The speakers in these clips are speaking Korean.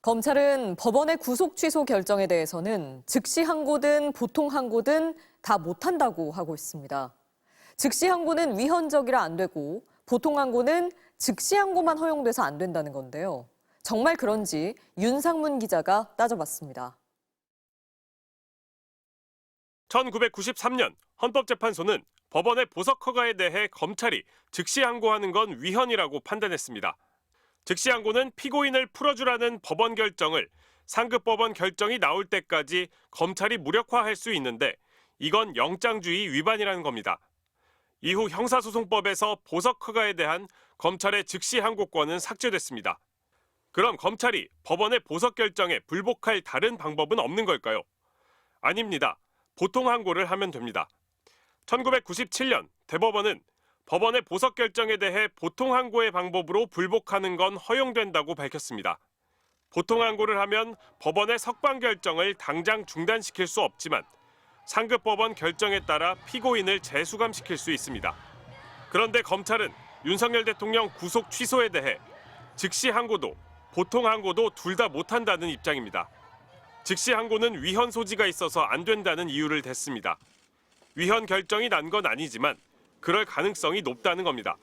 검찰은 법원의 구속 취소 결정에 대해서는 즉시 항고든 보통 항고든 다 못한다고 하고 있습니다. 즉시 항고는 위헌적이라 안 되고 보통 항고는 즉시 항고만 허용돼서 안 된다는 건데요. 정말 그런지 윤상문 기자가 따져봤습니다. 1993년 헌법재판소는 법원의 보석 허가에 대해 검찰이 즉시 항고하는 건 위헌이라고 판단했습니다. 즉시 항고는 피고인을 풀어주라는 법원 결정을 상급법원 결정이 나올 때까지 검찰이 무력화할 수 있는데 이건 영장주의 위반이라는 겁니다. 이후 형사소송법에서 보석 허가에 대한 검찰의 즉시 항고권은 삭제됐습니다. 그럼 검찰이 법원의 보석 결정에 불복할 다른 방법은 없는 걸까요? 아닙니다. 보통 항고를 하면 됩니다. 1997년 대법원은 법원의 보석 결정에 대해 보통 항고의 방법으로 불복하는 건 허용된다고 밝혔습니다. 보통 항고를 하면 법원의 석방 결정을 당장 중단시킬 수 없지만 상급법원 결정에 따라 피고인을 재수감시킬 수 있습니다. 그런데 검찰은 윤석열 대통령 구속 취소에 대해 즉시 항고도 보통 항고도 둘 다 못한다는 입장입니다. 즉시 항고는 위헌 소지가 있어서 안 된다는 이유를 댔습니다. 위헌 결정이 난 건 아니지만 그럴 가능성이 높다는 겁니다.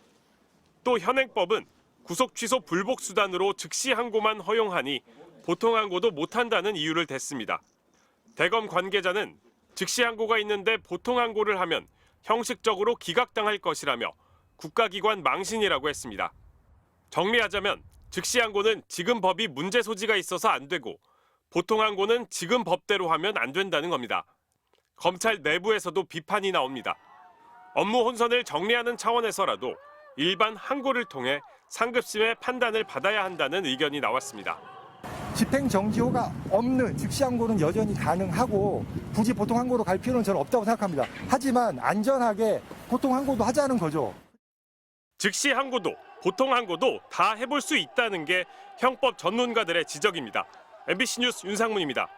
또 현행법은 구속 취소 불복 수단으로 즉시 항고만 허용하니 보통 항고도 못한다는 이유를 댔습니다. 대검 관계자는 즉시 항고가 있는데 보통 항고를 하면 형식적으로 기각당할 것이라며 국가기관 망신이라고 했습니다. 정리하자면 즉시 항고는 지금 법이 문제 소지가 있어서 안 되고 보통 항고는 지금 법대로 하면 안 된다는 겁니다. 검찰 내부에서도 비판이 나옵니다. 업무 혼선을 정리하는 차원에서라도 일반 항고를 통해 상급심의 판단을 받아야 한다는 의견이 나왔습니다. 집행정지호가 없는 즉시 항고는 여전히 가능하고 굳이 보통 항고로 갈 필요는 저는 없다고 생각합니다. 하지만 안전하게 보통 항고도 하자는 거죠. 즉시 항고도 보통 항고도 다 해볼 수 있다는 게 형법 전문가들의 지적입니다. MBC 뉴스 윤상문입니다.